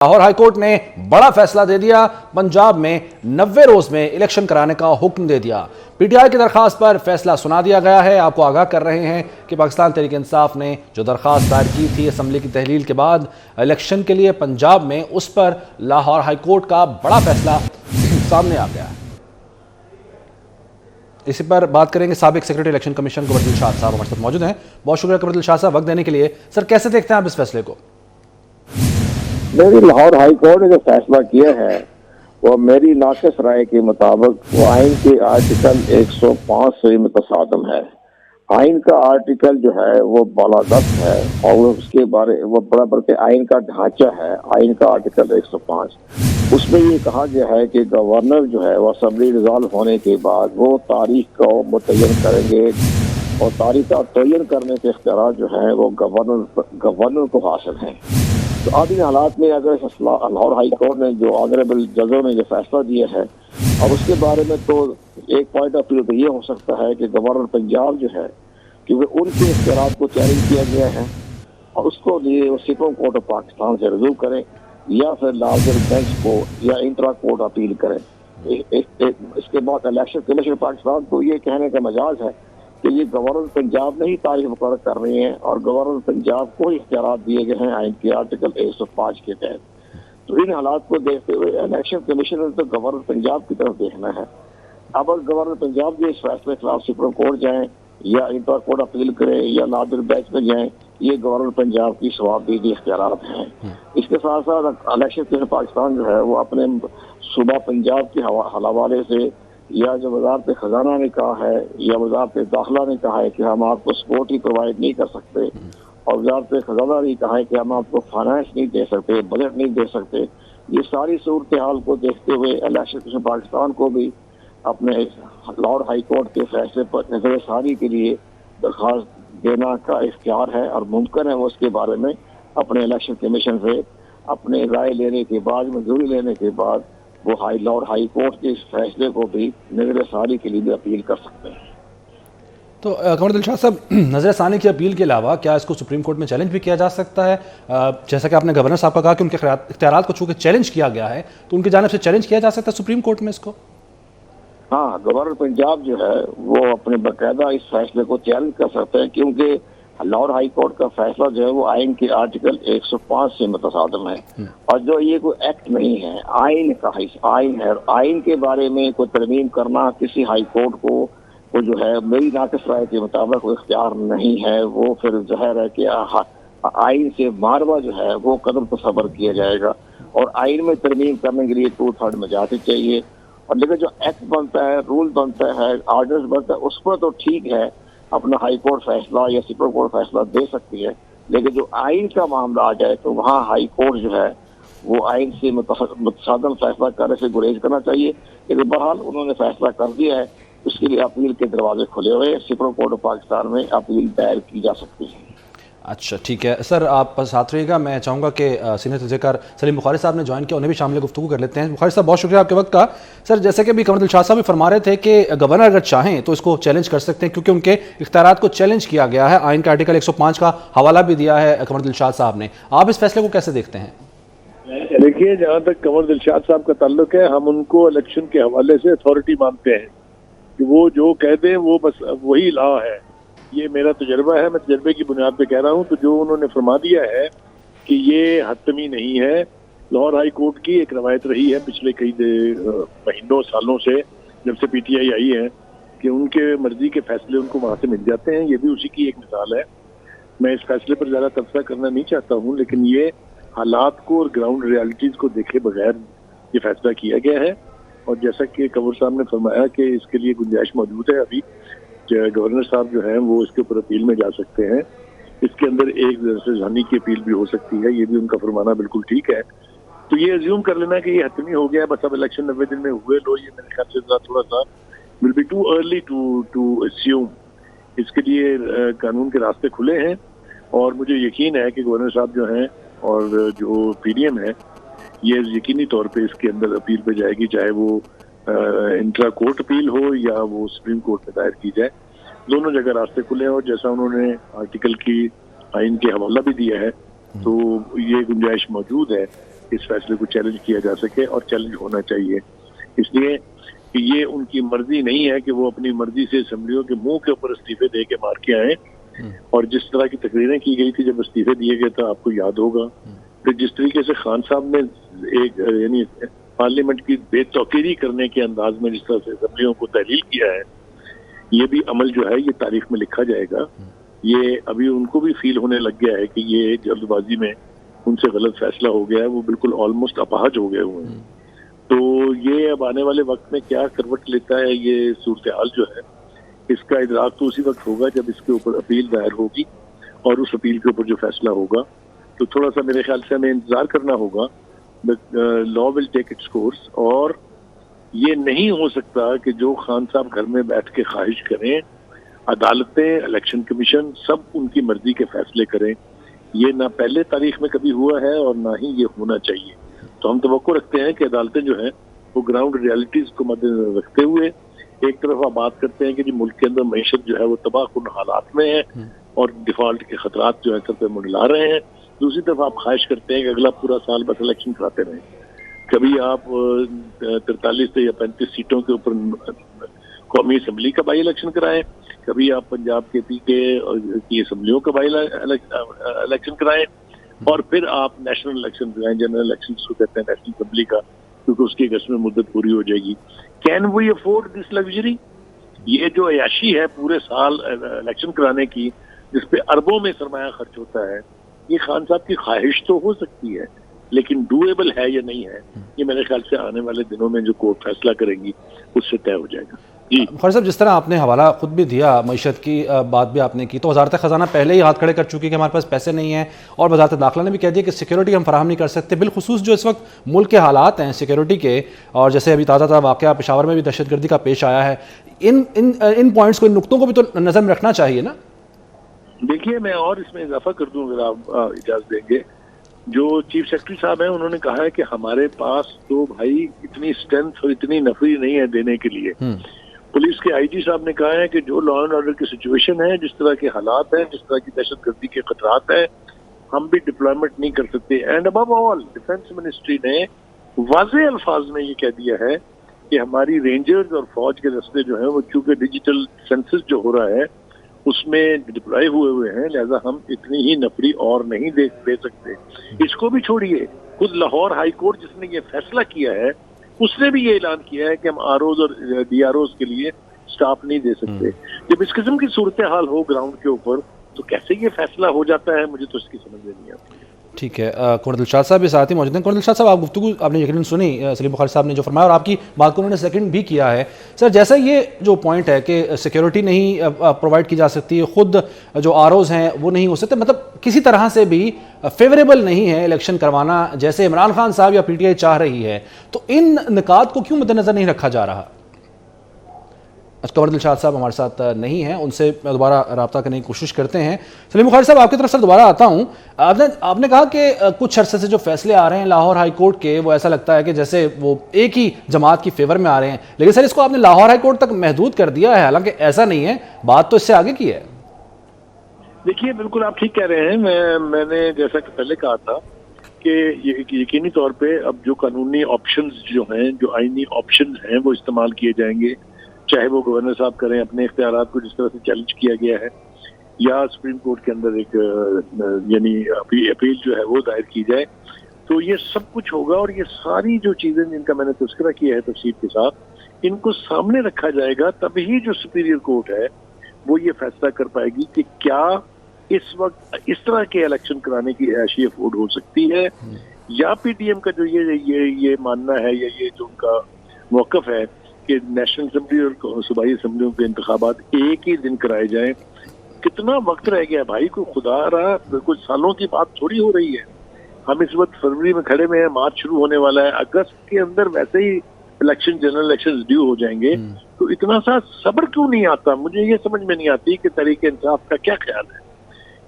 Lahore high court ने बड़ा फैसला दे दिया। पंजाब में 90 रोज में इलेक्शन कराने का हुक्म दे दिया। पीटीआई की दरखास्त पर फैसला सुना दिया गया है। आपको आगाह कर रहे हैं कि पाकिस्तान तहरीक इंसाफ ने जो दरखास्त दायर की थी असेंबली की तहलील के बाद इलेक्शन के लिए पंजाब में, उस पर लाहौर हाईकोर्ट का बड़ा फैसला सामने आ गया है। इसी पर बात करेंगे। साबिक सेक्रेटरी इलेक्शन कमीशन कमरदिल शाह साहब हमारे साथ मौजूद हैं। बहुत शुक्रिया कमरदिल शाह साहब वक्त देने के लिए। सर, कैसे देखते हैं आप इस फैसले को? मेरी लाहौर हाई कोर्ट ने जो फैसला किया है वो मेरी नाक़िस राय के मुताबिक वो आइन के आर्टिकल 105 से मुतसादम है। आइन का आर्टिकल जो है वो बालादस्त है और उसके बारे वो बराबर के आइन का ढांचा है। आइन का आर्टिकल 105 उसमें ये कहा गया है कि गवर्नर जो है वो असेंबली रिजॉल्व होने के बाद वो तारीख को मुतय्यन करेंगे और तारीख का तयन करने के इख्तियार जो है वो गवर्नर को हासिल है। तो अब इन हालात में अगर लाहौर हाई कोर्ट ने जो ऑनरेबल जजों ने जो फैसला दिया है, अब उसके बारे में तो एक पॉइंट ऑफ व्यू तो ये हो सकता है कि गवर्नर पंजाब जो है, क्योंकि उनके इख्तियारात को चैलेंज किया गया है और उसको लिए वो सुप्रीम कोर्ट ऑफ पाकिस्तान से रजू करें या फिर लार्जर बेंच को या इंट्रा कोर्ट अपील करें। इसके बाद इलेक्शन कमीशन पाकिस्तान को ये कहने का मजाज है कि ये गवर्नर पंजाब ने ही तारीख मुकर्रर करनी है और गवर्नर पंजाब को ही इख्तियार दिए गए हैं आइन के आर्टिकल 105 के तहत। तो इन हालात को देखते हुए इलेक्शन कमीशन ने तो गवर्नर पंजाब की तरफ देखना है। अब अगर गवर्नर पंजाब के इस फैसले के खिलाफ सुप्रीम कोर्ट जाएं या इंटर कोर्ट अपील करें या लार्जर बेंच में जाएं, ये गवर्नर पंजाब की सवाबदीदी इख्तियारात हैं। इसके साथ साथ इलेक्शन कमीशन पाकिस्तान जो है वो अपने सूबा पंजाब के हवाले से या जो वजारत खजाना ने कहा है या वजारत दाखिला ने कहा है कि हम आपको सपोर्ट ही प्रोवाइड नहीं कर सकते और वजारत खजाना ने कहा है कि हम आपको फाइनेंस नहीं दे सकते, बजट नहीं दे सकते। ये सारी सूरत हाल को देखते हुए इलेक्शन कमीशन पाकिस्तान को भी अपने लाहौर हाई कोर्ट के फैसले पर नजरसानी के लिए दरख्वास्त देना का इख्तियार है और मुमकिन है वो उसके बारे में अपने इलेक्शन कमीशन से अपने राय लेने के बाद, मंजूरी लेने के बाद वो लाहौर हाई कोर्ट के इस फैसले को भी नजरसानी के लिए भी अपील कर सकते हैं। तो कमरदिल शाह साहब, नजरसानी की अपील के अलावा क्या इसको सुप्रीम कोर्ट में चैलेंज भी किया जा सकता है? जैसा कि आपने गवर्नर साहब का कहा कि उनके इख्तियारात को चूंकि चैलेंज किया गया है, तो उनकी जानिब से चैलेंज किया जा सकता है सुप्रीम कोर्ट में इसको? हाँ, गवर्नर पंजाब जो है वो अपने बाकायदा इस फैसले को चैलेंज कर सकते हैं क्योंकि लाहौर हाई कोर्ट का फैसला जो है वो आइन के आर्टिकल 105 से मुतसादम है और जो ये कोई एक्ट नहीं है, आइन का आइन है। आइन के बारे में कोई तरमीम करना किसी हाई कोर्ट को जो है मेरी नाक़िस राय के मुताबिक वो इख्तियार नहीं है। वो फिर ज़ाहिर है कि आइन से मारवा जो है वो कदम तसव्वुर किया जाएगा और आइन में तरमीम करने के लिए 2/3 मेजॉरिटी चाहिए। और लेकिन जो एक्ट बनता है, रूल बनता है, ऑर्डर्स बनता है, उस पर तो ठीक है अपना हाई कोर्ट फैसला या सुप्रीम कोर्ट फैसला दे सकती है, लेकिन जो आइन का मामला आ जाए तो वहाँ हाई कोर्ट जो है वो आइन से मुतसादम फैसला करने से गुरेज करना चाहिए। लेकिन बहरहाल उन्होंने फैसला कर दिया है, उसके लिए अपील के दरवाजे खुले हुए सुप्रीम कोर्ट ऑफ पाकिस्तान में अपील दायर की जा सकती है। अच्छा, ठीक है सर, आप साथ रहिएगा। मैं चाहूँगा कि सीनियर तहजीरकार सलीम बुखारी साहब ने ज्वाइन किया, उन्हें भी शामिल गुफ्तगू कर लेते हैं। बुखारी साहब, बहुत शुक्रिया आपके वक्त का। सर, जैसे कि अभी कमरदिल शाह साहब भी फरमा रहे थे कि गवर्नर अगर चाहें तो इसको चैलेंज कर सकते हैं क्योंकि उनके इख्तियारात को चैलेंज किया गया है। आइन का आर्टिकल 105 का हवाला भी दिया है कमरदिल शाह साहब ने। आप इस फैसले को कैसे देखते हैं? देखिए, जहाँ तक कमरदिल शाह साहब का ताल्लुक है, हम उनको इलेक्शन के हवाले से अथॉरिटी मानते हैं कि वो जो कह दें वो बस वही लॉ है। ये मेरा तजर्बा है, मैं तजर्बे की बुनियाद पे कह रहा हूँ। तो जो उन्होंने फरमा दिया है कि ये हतमी नहीं है, लाहौर हाई कोर्ट की एक रवायत रही है पिछले कई महीनों सालों से जब से पीटीआई आई है कि उनके मर्जी के फैसले उनको वहाँ से मिल जाते हैं। ये भी उसी की एक मिसाल है। मैं इस फैसले पर ज़्यादा तबसरा करना नहीं चाहता हूँ, लेकिन ये हालात को और ग्राउंड रियलिटीज़ को देखे बगैर ये फैसला किया गया है। और जैसा कि कंवर साहब ने फरमाया कि इसके लिए गुंजाइश मौजूद है, अभी गवर्नर साहब जो हैं वो इसके ऊपर अपील में जा सकते हैं। इसके अंदर एक नजरसानी की अपील भी हो सकती है, ये भी उनका फरमाना बिल्कुल ठीक है। तो ये अज्यूम कर लेना कि ये हतमी हो गया, बस अब इलेक्शन 90 दिन में हुए लो, ये मेरे ख्याल से थोड़ा सा will be too early to assume. इसके लिए कानून के रास्ते खुले हैं और मुझे यकीन है कि गवर्नर साहब जो हैं और जो पीडीएम है ये यकीनी तौर पर इसके अंदर अपील पे जाएगी, चाहे वो इंट्रा कोर्ट अपील हो या वो सुप्रीम कोर्ट में दायर की जाए। दोनों जगह रास्ते खुले हैं और जैसा उन्होंने आर्टिकल की आइन के हवाला भी दिया है तो ये गुंजाइश मौजूद है इस फैसले को चैलेंज किया जा सके, और चैलेंज होना चाहिए। इसलिए कि ये उनकी मर्जी नहीं है कि वो अपनी मर्जी से असेंबलियों के मुंह के ऊपर इस्तीफे दे के मार के आए। और जिस तरह की तकरीरें की गई थी जब इस्तीफे दिए गए थे, आपको याद होगा, फिर जिस तरीके से खान साहब ने एक यानी पार्लियामेंट की बेतौकीरी करने के अंदाज में जिस तरह से असेंबलियों को तहलील किया है, ये भी अमल जो है ये तारीख में लिखा जाएगा। ये अभी उनको भी फील होने लग गया है कि ये जल्दबाजी में उनसे गलत फैसला हो गया है, वो बिल्कुल ऑलमोस्ट अपाहज हो गए हुए हैं। तो ये अब आने वाले वक्त में क्या करवट लेता है ये सूरत हाल जो है, इसका इदराक तो उसी वक्त होगा जब इसके ऊपर अपील दायर होगी, और उस अपील के ऊपर जो फैसला होगा तो थोड़ा सा मेरे ख्याल से हमें इंतजार करना होगा। Law will take its course, और ये नहीं हो सकता कि जो खान साहब घर में बैठ के ख्वाहिश करें, अदालतें, इलेक्शन कमीशन सब उनकी मर्जी के फैसले करें। ये ना पहले तारीख में कभी हुआ है और ना ही ये होना चाहिए। तो हम तवक्को रखते हैं कि अदालतें जो है वो ग्राउंड रियलिटीज को मद्देनजर रखते हुए एक तरफ आप बात करते हैं कि जी मुल्क के अंदर मईशत जो है वो तबाहकुन हालात में है और डिफॉल्ट के खतरात जो है सर पे मंडला रहे हैं, दूसरी तरफ आप ख्वाहिश करते हैं कि अगला पूरा साल बस इलेक्शन कराते रहें। कभी आप 43 या 35 सीटों के ऊपर कौमी असम्बली का बाई इलेक्शन कराएं, कभी आप पंजाब के पी के की असम्बलियों का बाई इलेक्शन कराएं, और फिर आप नेशनल इलेक्शन कराएं, जनरल इलेक्शन जो कहते हैं नेशनल असम्बली का, क्योंकि उसकी अगस्त में मुद्दत पूरी हो जाएगी। Can we afford this luxury? ये जो अयाशी है पूरे साल इलेक्शन कराने की, जिसपे अरबों में सरमाया खर्च होता है, ये खान साहब की ख्वाहिश तो हो सकती है, लेकिन डूएबल है या नहीं है, ये मेरे ख्याल से आने वाले दिनों में जो कोर्ट फैसला करेंगी उससे तय हो जाएगा। जी खैर साहब, जिस तरह आपने हवाला खुद भी दिया, मईशत की बात भी आपने की, तो वजारत ख़जाना पहले ही हाथ खड़े कर चुकी है कि हमारे पास पैसे नहीं हैं, और वजारत दाखिला ने भी कह दिया कि सिक्योरिटी हम फराहम नहीं कर सकते। बिलखुसूस जो इस वक्त मुल्क के हालात हैं सिक्योरिटी के, और जैसे अभी ताज़ा वाक़या पेशावर में भी दहशतगर्दी का पेश आया है, इन पॉइंट्स को, इन नुक्तों को भी तो नज़र में रखना चाहिए ना। देखिए, मैं और इसमें इजाफा कर दूं अगर आप इजाजत देंगे। जो चीफ सेक्रेटरी साहब हैं उन्होंने कहा है कि हमारे पास तो भाई इतनी स्ट्रेंथ और इतनी नफरी नहीं है देने के लिए। पुलिस के आईजी साहब ने कहा है कि जो लॉ एंड ऑर्डर की सिचुएशन है, जिस तरह के हालात हैं, जिस तरह की दहशतगर्दी के खतरात हैं, हम भी डिप्लॉयमेंट नहीं कर सकते। And above all defence ministry ने वाज़ेह अल्फाज में ये कह दिया है कि हमारी रेंजर्स और फौज के दस्ते जो हैं वो चूंकि डिजिटल सेंसस जो हो रहा है उसमें डिप्लॉय हुए हैं, लिहाजा हम इतनी ही नफरी और नहीं दे सकते। इसको भी छोड़िए, खुद लाहौर हाई कोर्ट जिसने ये फैसला किया है उसने भी ये ऐलान किया है कि हम आरओज और डीआरओज के लिए स्टाफ नहीं दे सकते। जब इस किस्म की सूरत हाल हो ग्राउंड के ऊपर, तो कैसे ये फैसला हो जाता है, मुझे तो इसकी समझ में नहीं आती। ठीक है, कुंवर दिलशाद साहब भी साथ ही मौजूद हैं। कुंवर दिलशाद साहब, आप गुफ्तगू आपने यकीनन सुनी सलीम बुखारी साहब ने जो फरमाया, और आपकी बात को उन्होंने सेकंड भी किया है। सर, जैसा ये जो पॉइंट है कि सिक्योरिटी नहीं प्रोवाइड की जा सकती, खुद जो आरओज हैं वो नहीं हो सकते, मतलब किसी तरह से भी फेवरेबल नहीं है इलेक्शन करवाना जैसे इमरान खान साहब या पीटीआई चाह रही है, तो इन निकात को क्यों मद्देनजर नहीं रखा जा रहा? कुंवर दिलशाद साहब हमारे साथ नहीं हैं, उनसे दोबारा रब्ता करने की कोशिश करते हैं। सलीम बुखारी साहब, आपकी तरफ से दोबारा आता हूं। आपने कहा कि कुछ अरसे से जो फैसले आ रहे हैं लाहौर हाई कोर्ट के, वो ऐसा लगता है कि जैसे वो एक ही जमात की फेवर में आ रहे हैं, लेकिन सर इसको आपने लाहौर हाई कोर्ट तक महदूद कर दिया है, हालांकि ऐसा नहीं है, बात तो इससे आगे की है। देखिए, बिल्कुल आप ठीक कह रहे हैं। मैंने जैसा कि पहले कहा था कि यकीनी तौर पे अब जो कानूनी ऑप्शंस जो हैं, जो आईनी ऑप्शंस हैं, वो इस्तेमाल किए जाएंगे, चाहे वो गवर्नर साहब करें अपने इख्तियारात को जिस तरह से चैलेंज किया गया है, या सुप्रीम कोर्ट के अंदर एक यानी अपील जो है वो दायर की जाए। तो ये सब कुछ होगा, और ये सारी जो चीजें जिनका मैंने तस्करा किया है तफसील के साथ, इनको सामने रखा जाएगा, तभी जो सुपीरियर कोर्ट है वो ये फैसला कर पाएगी कि क्या इस वक्त इस तरह के इलेक्शन कराने की ऐशी अफोर्ड हो सकती है, या पीटीएम का जो ये मानना है, या ये जो उनका मौकफ है कि नेशनल असम्बली और सूबाई असम्बलियों के इंतखाबात एक ही दिन कराए जाएं। कितना वक्त रह गया भाई, कोई खुदा रहा, कुछ सालों की बात थोड़ी हो रही है। हम इस वक्त फरवरी में खड़े में हैं, मार्च शुरू होने वाला है, अगस्त के अंदर वैसे ही इलेक्शन, जनरल इलेक्शन ड्यू हो जाएंगे। तो इतना सा सब्र क्यों नहीं आता, मुझे ये समझ में नहीं आती कि तरीके इंसाफ का क्या ख्याल है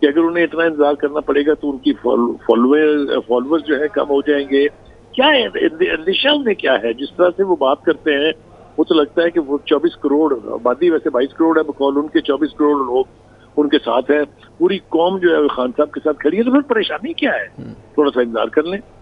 कि अगर उन्हें इतना इंतजार करना पड़ेगा तो उनकी फॉलोअर्स जो है कम हो जाएंगे। क्या है अंदेशा उन्हें, क्या है? जिस तरह से वो बात करते हैं वो तो लगता है कि वो 24 करोड़ आबादी, वैसे 22 करोड़ है बकौल उनके, 24 करोड़ लोग उनके साथ है, पूरी कौम जो है खान साहब के साथ खड़ी है। तो फिर परेशानी क्या है? थोड़ा सा इंतजार कर लें।